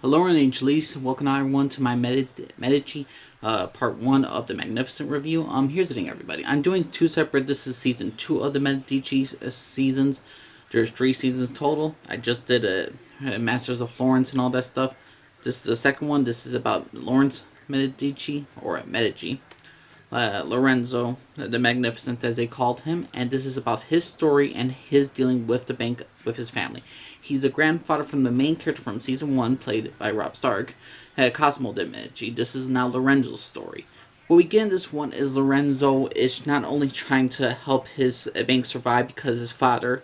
Hello and Angelis, welcome everyone to my Medici part 1 of the Magnificent review. Here's the thing everybody, I'm doing two separate, this is season 2 of the Medici seasons. There's 3 seasons total. I just did a Masters of Florence and all that stuff. This is the second one, this is about Lawrence Medici, or Medici. Lorenzo the Magnificent, as they called him, and this is about his story and his dealing with the bank with his family. He's a grandfather from the main character from season 1, played by Rob Stark, Cosimo de' Medici. This is now Lorenzo's story. What we get in this one is Lorenzo is not only trying to help his bank survive because his father,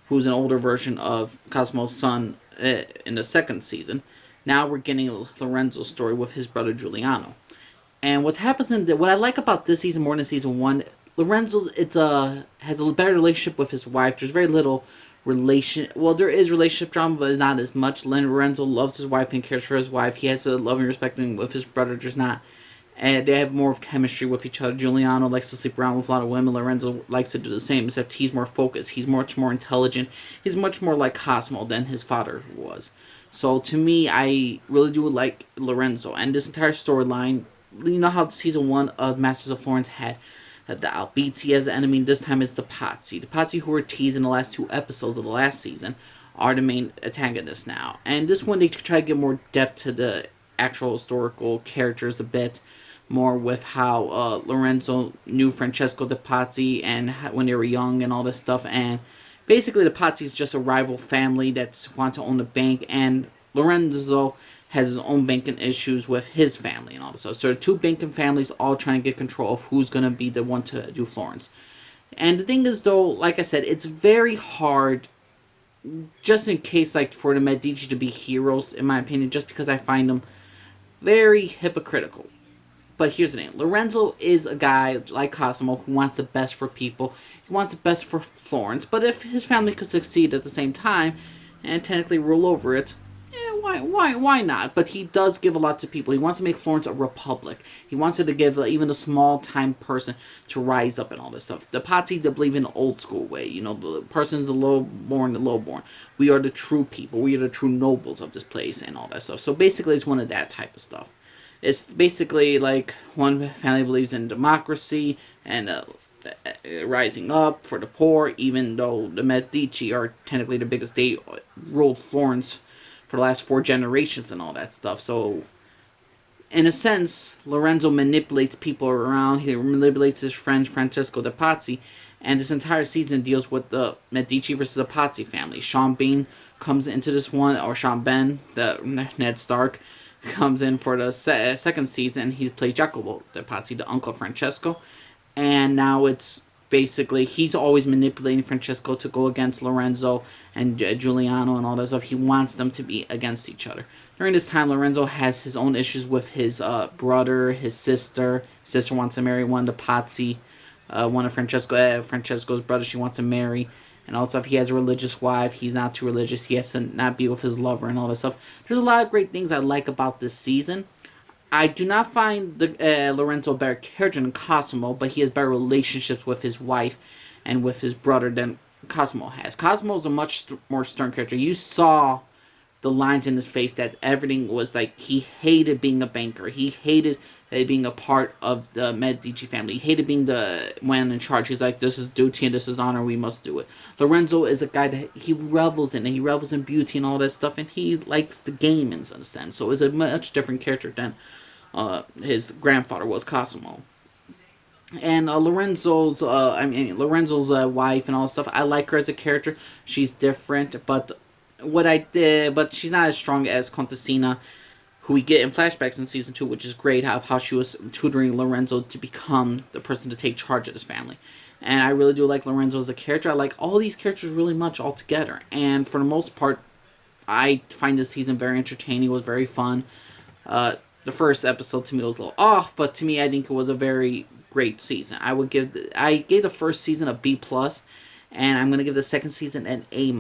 who's an older version of Cosimo's son in the second season, now we're getting Lorenzo's story with his brother Giuliano. And what happens what I like about this season more than season 1, Lorenzo's has a better relationship with his wife. There's very little there is relationship drama, but not as much. Lorenzo loves his wife and cares for his wife. He has a loving respect with his brother, just not. And they have more of chemistry with each other. Giuliano likes to sleep around with a lot of women. Lorenzo likes to do the same, except he's more focused. He's much more intelligent. He's much more like Cosimo than his father was. So to me, I really do like Lorenzo. And this entire storyline, you know how season 1 of Masters of Florence had the Albizzi as the enemy. This time it's the Pazzi. The Pazzi, who were teased in the last 2 episodes of the last season, are the main antagonists now. And this one, they try to get more depth to the actual historical characters a bit more, with how Lorenzo knew Francesco de' Pazzi and when they were young and all this stuff. And basically, the Pazzi is just a rival family that want to own the bank, and Lorenzo has his own banking issues with his family and all this stuff. So there are 2 banking families all trying to get control of who's going to be the one to do Florence. And the thing is, though, like I said, it's very hard, just in case, like, for the Medici to be heroes, in my opinion, just because I find them very hypocritical. But here's the thing. Lorenzo is a guy like Cosimo who wants the best for people. He wants the best for Florence. But if his family could succeed at the same time and technically rule over it, why not? But he does give a lot to people. He wants to make Florence a republic. He wants it to give even a small-time person to rise up and all this stuff. The Pazzi, they believe in the old-school way. You know, the person's the low-born, the low-born. We are the true people. We are the true nobles of this place and all that stuff. So basically, it's one of that type of stuff. It's basically like one family believes in democracy and rising up for the poor, even though the Medici are technically the biggest. They ruled Florence for the last 4 generations and all that stuff. So, in a sense, Lorenzo manipulates people around. He manipulates his friend Francesco de' Pazzi, and this entire season deals with the Medici versus the Pazzi family. Sean Bean comes into this one, or Sean Ben, the Ned Stark, comes in for the second season. He's played Jacopo de' Pazzi, the uncle of Francesco, and now it's basically, he's always manipulating Francesco to go against Lorenzo and Giuliano and all that stuff. He wants them to be against each other. During this time, Lorenzo has his own issues with his brother, his sister. His sister wants to marry one of the Pazzi, one of Francesco's brothers she wants to marry. And also, if he has a religious wife, he's not too religious. He has to not be with his lover and all that stuff. There's a lot of great things I like about this season. I do not find Lorenzo a better character than Cosimo, but he has better relationships with his wife and with his brother than Cosimo has. Cosimo is a much more stern character. You saw the lines in his face that everything was like, he hated being a banker. He hated being a part of the Medici family. He hated being the man in charge. He's like, this is duty and this is honor, we must do it. Lorenzo is a guy that he revels in, and he revels in beauty and all that stuff, and he likes the game in a sense. So it's a much different character than his grandfather was, Cosimo. And Lorenzo's wife and all that stuff, I like her as a character. She's different, but she's not as strong as Contessina, who we get in flashbacks in season 2, which is great, how she was tutoring Lorenzo to become the person to take charge of his family. And I really do like Lorenzo as a character. I like all these characters really much altogether. And for the most part, I find this season very entertaining. It was very fun. The first episode to me was a little off, but to me, I think it was a very great season. I gave the first season a B+, and I'm going to give the second season an A-.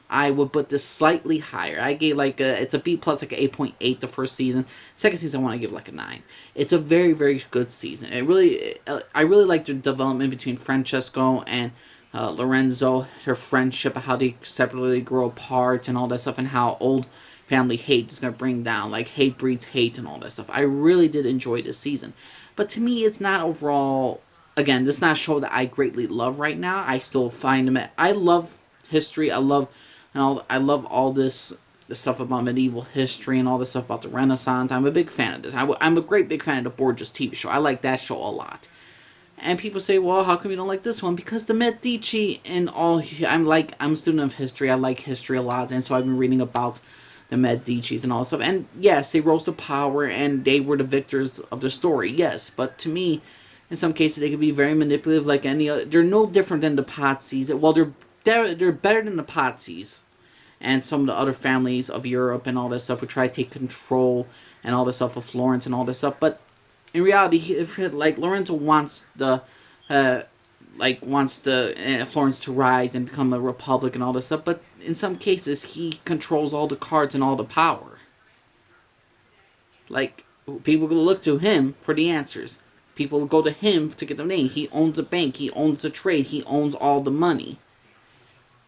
I would put this slightly higher. I gave it's a B+, like an 8.8 the first season. Second season, I want to give like a 9. It's a very, very good season. I really like the development between Francesco and Lorenzo, their friendship, how they separately grow apart and all that stuff, and how old family hate is going to bring down, like hate breeds hate and all that stuff. I really did enjoy this season. But to me, it's not overall, again, this is not a show that I greatly love right now. I still find them, I love history, I love all the stuff about medieval history and all this stuff about the Renaissance. I'm a big fan of this. I'm a great big fan of the Borgia's TV show. I like that show a lot. And people say, well, how come you don't like this one? Because the Medici and all, I'm a student of history. I like history a lot. And so I've been reading about the Medicis and all that stuff. And yes, they rose to power and they were the victors of the story. Yes, but to me, in some cases, they can be very manipulative like any other. They're no different than the Pazis. Well, they're better than the Pazis and some of the other families of Europe and all that stuff who try to take control and all this stuff of Florence and all this stuff. But in reality, like Lorenzo wants Florence to rise and become a republic and all this stuff. But in some cases, he controls all the cards and all the power. Like, people look to him for the answers. People go to him to get the name. He owns a bank. He owns a trade. He owns all the money.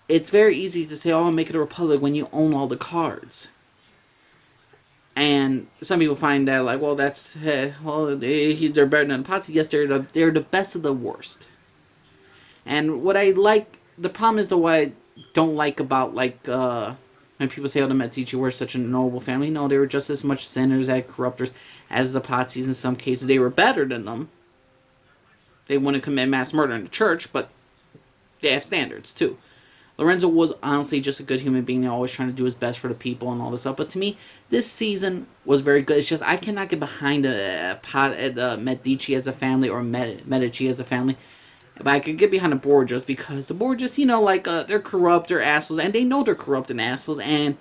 It's very easy to say, oh, make it a republic when you own all the cards. And some people find that, like, well, they're better than the Pazzi. Yes, they're the best of the worst. And what I like, the problem is what I don't like about, like, when people say, oh, the Medici were such a noble family. No, they were just as much sinners and corruptors as the Pazzis in some cases. They were better than them. They wouldn't commit mass murder in the church, but they have standards, too. Lorenzo was honestly just a good human being, always trying to do his best for the people and all this stuff. But to me, this season was very good. It's just I cannot get behind the Medici as a family or Medici as a family. But I could get behind the Borgias because the Borgias, they're corrupt, they're assholes, and they know they're corrupt and assholes. And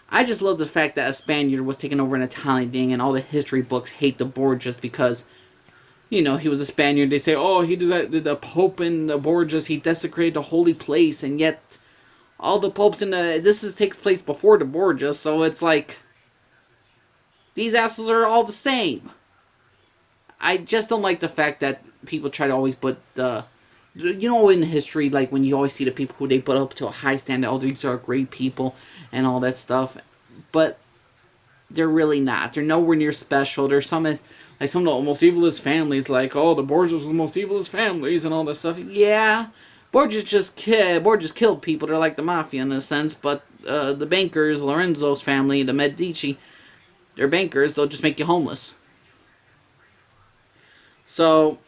I just love the fact that a Spaniard was taking over an Italian thing, and all the history books hate the Borgias because, he was a Spaniard. They say, oh, he did the Pope and the Borgias, he desecrated the holy place, and yet all the popes takes place before the Borgias, so it's like, these assholes are all the same. I just don't like the fact that people try to always put in history, like when you always see the people who they put up to a high standard, oh, these are great people and all that stuff, but they're really not. They're nowhere near special. There's some of the most evilest families, like, oh, the Borgias are the most evilest families and all that stuff. Yeah, Borgias killed people. They're like the mafia in a sense, but the bankers, Lorenzo's family, the Medici, they're bankers. They'll just make you homeless. So,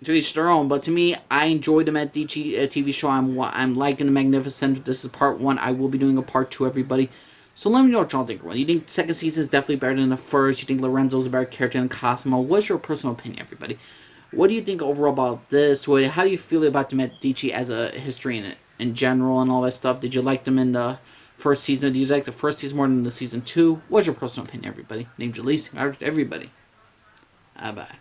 to each their own. But to me, I enjoyed the Medici TV show. I'm liking the Magnificent. This is part 1. I will be doing a part 2, everybody. So let me know what y'all think. You think the second season is definitely better than the first? You think Lorenzo's a better character than Cosimo? What's your personal opinion, everybody? What do you think overall about this? How do you feel about the Medici as a history in general and all that stuff? Did you like them in the first season? Did you like the first season more than the season 2? What's your personal opinion, everybody? Named Jalise, everybody. Bye.